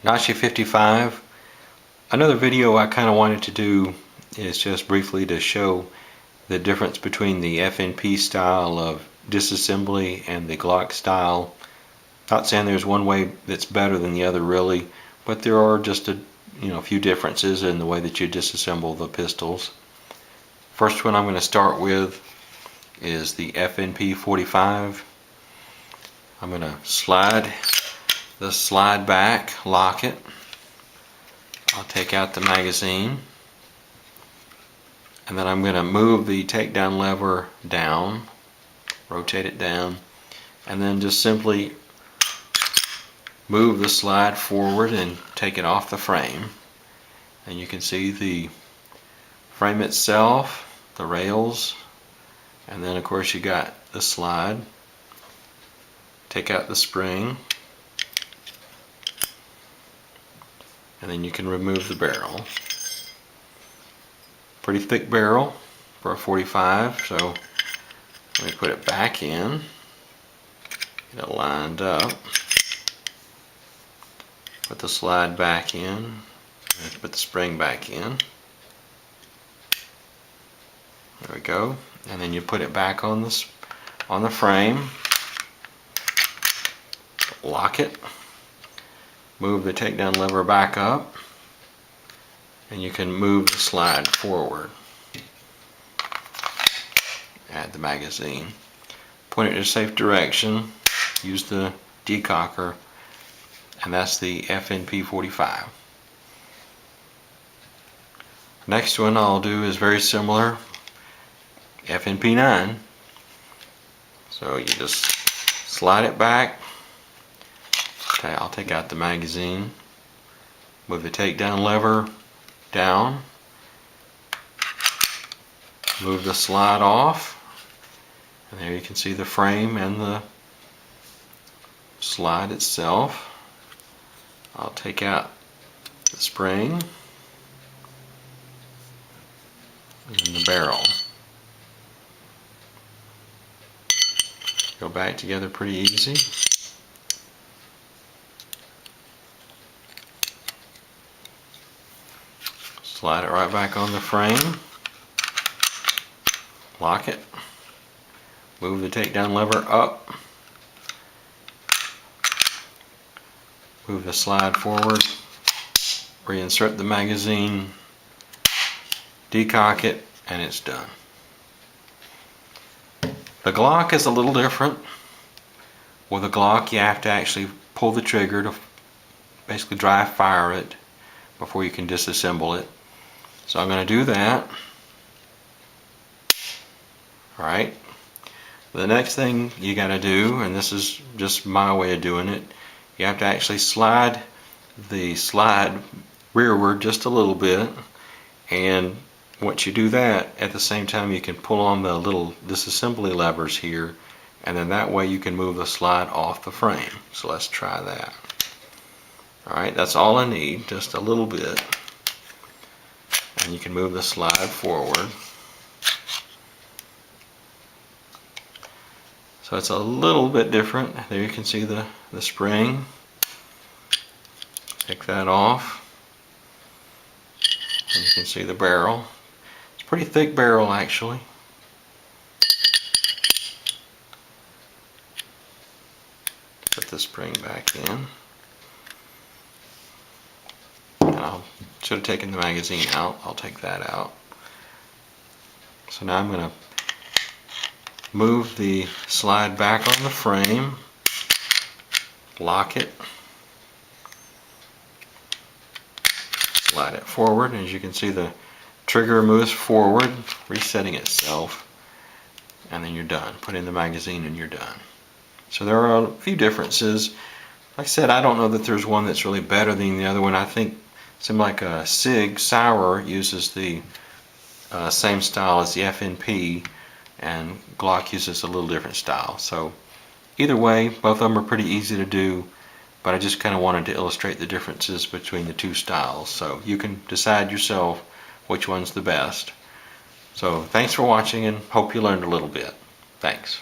Nashi 55. Another video I kind of wanted to do is just briefly to show the difference between the FNP style of disassembly and the Glock style. Not saying there's one way that's better than the other really, but there are just a few differences in the way that you disassemble the pistols. First one I'm going to start with is the FNP 45. I'm going to slide back, lock it. I'll take out the magazine, and then I'm going to move the takedown lever down, rotate it down, and then just simply move the slide forward and take it off the frame. And you can see the frame itself, the rails, and then of course you got the slide. Take out the spring, and then you can remove the barrel. Pretty thick barrel for a 45, so let me put it back in, get it lined up, put the slide back in, and put the spring back in. There we go. And then you put it back on the frame, lock it, move the takedown lever back up, and you can move the slide forward. Add the magazine, point it in a safe direction, use the decocker, and that's the FNP 45. Next one I'll do is very similar, FNP 9. So you just slide it back. Okay, I'll take out the magazine, move the takedown lever down, move the slide off, and there you can see the frame and the slide itself. I'll take out the spring and the barrel. Go back together pretty easy. Slide it right back on the frame, lock it, move the takedown lever up, move the slide forward, reinsert the magazine, decock it, and it's done. The Glock is a little different. With a Glock you have to actually pull the trigger to basically dry fire it before you can disassemble it. So I'm going to do that. Alright. The next thing you got to do, and this is just my way of doing it, you have to actually slide the slide rearward just a little bit, and once you do that, at the same time you can pull on the little disassembly levers here, and then that way you can move the slide off the frame. So let's try that. Alright, that's all I need, just a little bit. And you can move the slide forward. So it's a little bit different. There you can see the spring. Take that off. And you can see the barrel. It's a pretty thick barrel actually. Put the spring back in. I should have taken the magazine out. I'll take that out. So now I'm going to move the slide back on the frame, lock it, slide it forward, and as you can see the trigger moves forward, resetting itself, and then you're done. Put in the magazine and you're done. So there are a few differences. Like I said, I don't know that there's one that's really better than the other one. I think something like a SIG Sauer uses the same style as the FNP, and Glock uses a little different style. So either way, both of them are pretty easy to do, but I just kind of wanted to illustrate the differences between the two styles. So you can decide yourself which one's the best. So thanks for watching, and hope you learned a little bit. Thanks.